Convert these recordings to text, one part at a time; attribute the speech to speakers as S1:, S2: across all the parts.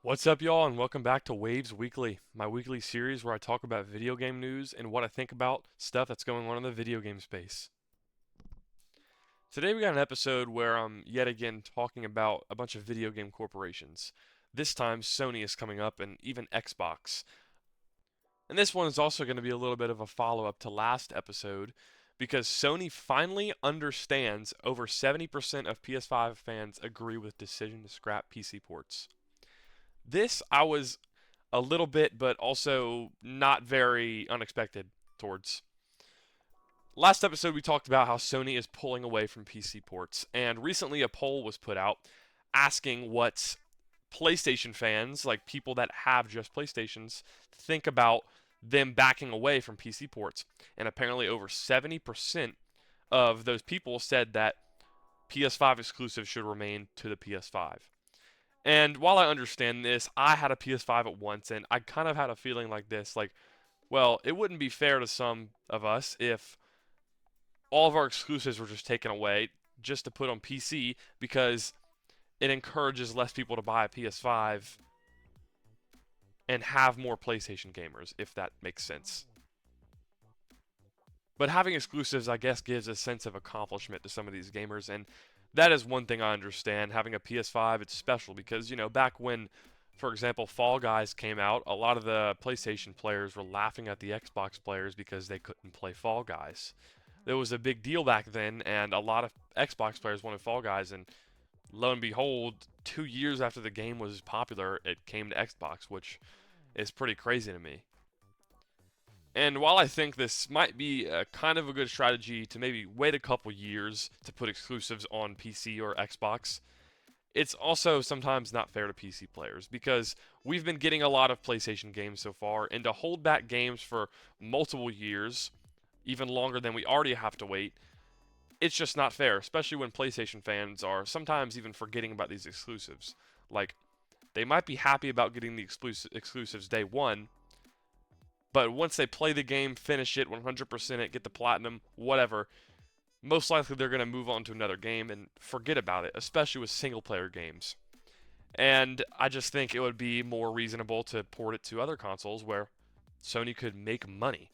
S1: What's up, y'all, and welcome back to Wavez Weekly, my weekly series where I talk about video game news and what I think about stuff that's going on in the video game space. Today, we got an episode where I'm yet again talking about a bunch of video game corporations. This time, Sony is coming up, and even Xbox. And this one is also going to be a little bit of a follow up to last episode because Sony finally understands over 70% of PS5 fans agree with decision to scrap PC ports. This I was a little bit, but also not very unexpected towards. Last episode, we talked about how Sony is pulling away from PC ports, and recently a poll was put out asking what PlayStation fans, like people that have just PlayStations, think about them backing away from PC ports. And apparently, over 70% of those people said that PS5 exclusives should remain to the PS5. And while I understand this, I had a PS5 at once, and I kind of had a feeling like this, like, well, it wouldn't be fair to some of us if all of our exclusives were just taken away just to put on PC because it encourages less people to buy a PS5 and have more PlayStation gamers, if that makes sense. But having exclusives, I guess, gives a sense of accomplishment to some of these gamers, and that is one thing I understand. Having a PS5, it's special because, back when, for example, Fall Guys came out, a lot of the PlayStation players were laughing at the Xbox players because they couldn't play Fall Guys. It was a big deal back then, and a lot of Xbox players wanted Fall Guys, and lo and behold, 2 years after the game was popular, it came to Xbox, which is pretty crazy to me. And while I think this might be a kind of a good strategy to maybe wait a couple years to put exclusives on PC or Xbox, it's also sometimes not fair to PC players because we've been getting a lot of PlayStation games so far, and to hold back games for multiple years, even longer than we already have to wait, it's just not fair, especially when PlayStation fans are sometimes even forgetting about these exclusives. Like, they might be happy about getting the exclusives day one, but once they play the game, finish it, 100% it, get the platinum, whatever, most likely they're going to move on to another game and forget about it, especially with single player games. And I just think it would be more reasonable to port it to other consoles where Sony could make money.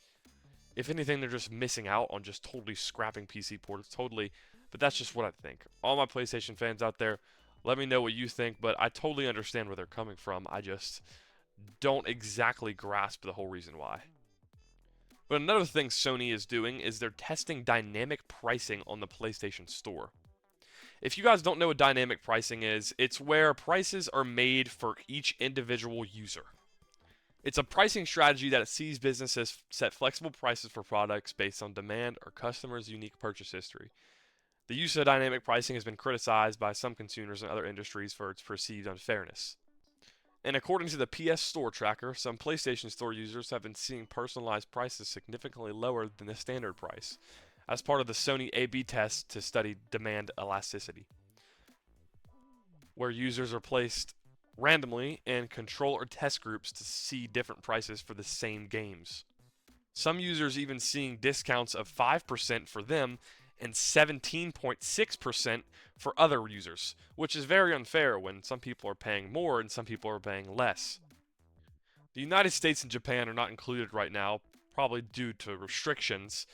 S1: If anything, they're just missing out on just totally scrapping PC ports, totally. But that's just what I think. All my PlayStation fans out there, let me know what you think, but I totally understand where they're coming from. I just don't exactly grasp the whole reason why. But another thing Sony is doing is they're testing dynamic pricing on the PlayStation Store. If you guys don't know what dynamic pricing is, it's where prices are made for each individual user. It's a pricing strategy that sees businesses set flexible prices for products based on demand or customers' unique purchase history. The use of dynamic pricing has been criticized by some consumers and other industries for its perceived unfairness. And according to the PS Store tracker, some PlayStation Store users have been seeing personalized prices significantly lower than the standard price, as part of the Sony A/B test to study demand elasticity, where users are placed randomly in control or test groups to see different prices for the same games. Some users even seeing discounts of 5% for them and 17.6% for other users, which is very unfair when some people are paying more and some people are paying less. The United States and Japan are not included right now, probably due to restrictions,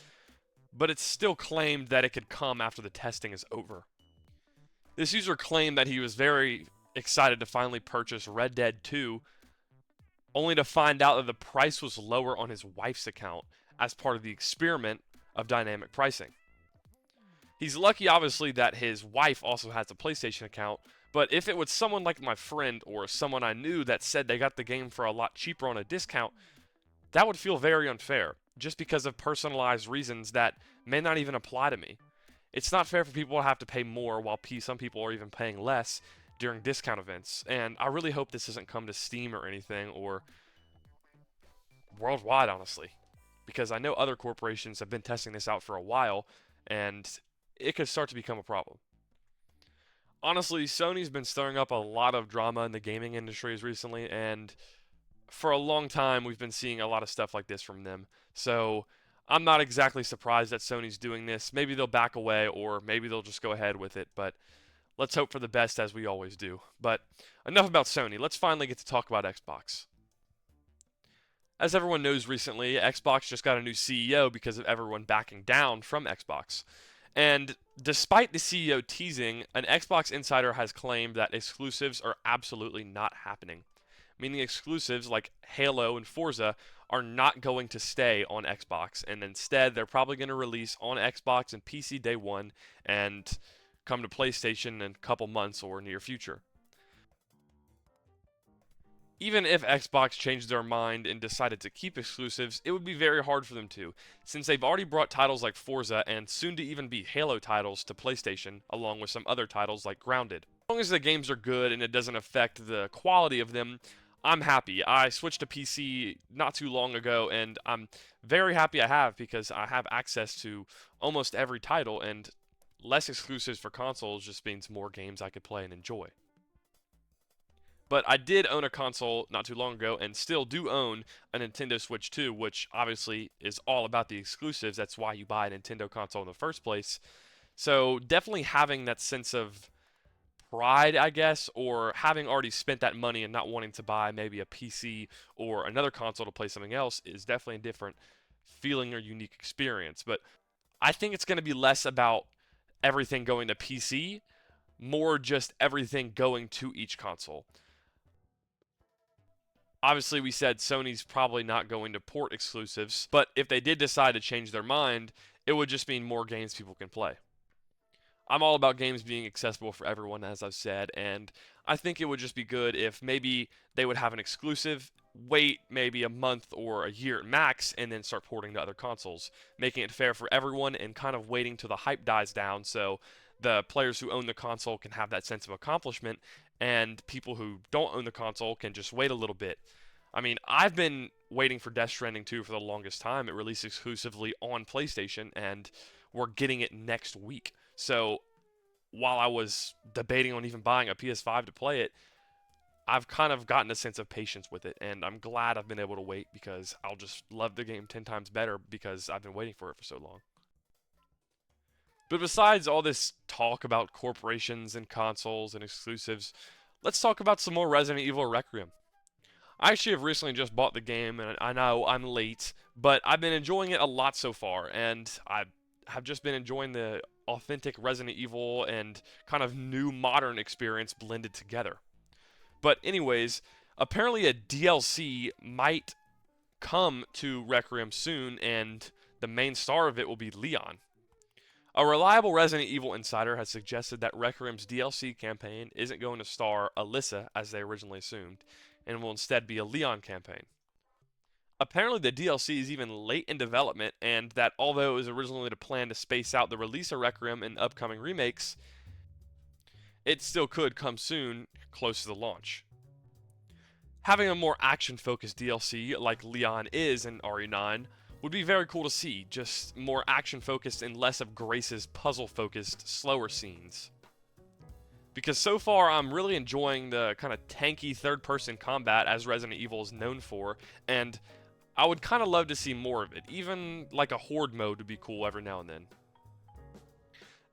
S1: but it's still claimed that it could come after the testing is over. This user claimed that he was very excited to finally purchase Red Dead 2, only to find out that the price was lower on his wife's account as part of the experiment of dynamic pricing. He's lucky, obviously, that his wife also has a PlayStation account, but if it was someone like my friend or someone I knew that said they got the game for a lot cheaper on a discount, that would feel very unfair, just because of personalized reasons that may not even apply to me. It's not fair for people to have to pay more while some people are even paying less during discount events, and I really hope this doesn't come to Steam or anything, or worldwide, honestly, because I know other corporations have been testing this out for a while, and it could start to become a problem. Honestly, Sony's been stirring up a lot of drama in the gaming industries recently, and for a long time we've been seeing a lot of stuff like this from them. So I'm not exactly surprised that Sony's doing this. Maybe they'll back away, or maybe they'll just go ahead with it, but Let's hope for the best as we always do. But enough about Sony. Let's finally get to talk about Xbox. As everyone knows recently, Xbox just got a new CEO because of everyone backing down from Xbox. And despite the CEO teasing, an Xbox insider has claimed that exclusives are absolutely not happening. Meaning exclusives like Halo and Forza are not going to stay on Xbox, and instead they're probably going to release on Xbox and PC day one and come to PlayStation in a couple months or near future. Even if Xbox changed their mind and decided to keep exclusives, it would be very hard for them to, since they've already brought titles like Forza and soon to even be Halo titles to PlayStation, along with some other titles like Grounded. As long as the games are good and it doesn't affect the quality of them, I'm happy. I switched to PC not too long ago, and I'm very happy I have because I have access to almost every title, and less exclusives for consoles just means more games I could play and enjoy. But I did own a console not too long ago and still do own a Nintendo Switch 2, which obviously is all about the exclusives. That's why you buy a Nintendo console in the first place. So definitely having that sense of pride, I guess, or having already spent that money and not wanting to buy maybe a PC or another console to play something else is definitely a different feeling or unique experience. But I think it's going to be less about everything going to PC, more just everything going to each console. Obviously, we said Sony's probably not going to port exclusives, but if they did decide to change their mind, it would just mean more games people can play. I'm all about games being accessible for everyone, as I've said, and I think it would just be good if maybe they would have an exclusive, wait maybe a month or a year max, and then start porting to other consoles, making it fair for everyone and kind of waiting till the hype dies down so the players who own the console can have that sense of accomplishment, and people who don't own the console can just wait a little bit. I mean, I've been waiting for Death Stranding 2 for the longest time. It released exclusively on PlayStation, and we're getting it next week. So while I was debating on even buying a PS5 to play it, I've kind of gotten a sense of patience with it, and I'm glad I've been able to wait because I'll just love the game 10 times better because I've been waiting for it for so long. But besides all this talk about corporations and consoles and exclusives, let's talk about some more Resident Evil Requiem. I actually have recently just bought the game, and I know I'm late, but I've been enjoying it a lot so far, and I have just been enjoying the authentic Resident Evil and kind of new modern experience blended together. But anyways, apparently a DLC might come to Requiem soon, and the main star of it will be Leon. A reliable Resident Evil insider has suggested that Requiem's DLC campaign isn't going to star Alyssa as they originally assumed, and will instead be a Leon campaign. Apparently, the DLC is even late in development, and that although it was originally the plan to space out the release of Requiem in upcoming remakes, it still could come soon, close to the launch. Having a more action-focused DLC like Leon is in RE9 would be very cool to see, just more action-focused and less of Grace's puzzle-focused, slower scenes. Because so far I'm really enjoying the kind of tanky third-person combat as Resident Evil is known for, and I would kind of love to see more of it. Even like a horde mode would be cool every now and then.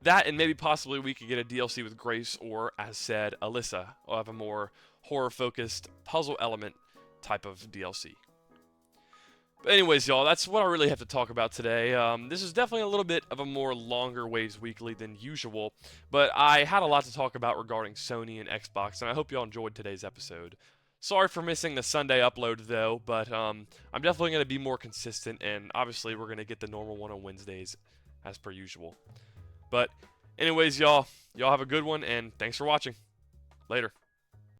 S1: That and maybe possibly we could get a DLC with Grace or, as said, Alyssa. Or have a more horror-focused puzzle element type of DLC. But anyways, y'all, that's what I really have to talk about today. This is definitely a little bit of a more longer Wavez Weekly than usual, but I had a lot to talk about regarding Sony and Xbox, and I hope y'all enjoyed today's episode. Sorry for missing the Sunday upload, though, but I'm definitely going to be more consistent, and obviously we're going to get the normal one on Wednesdays, as per usual. But anyways, y'all have a good one, and thanks for watching. Later.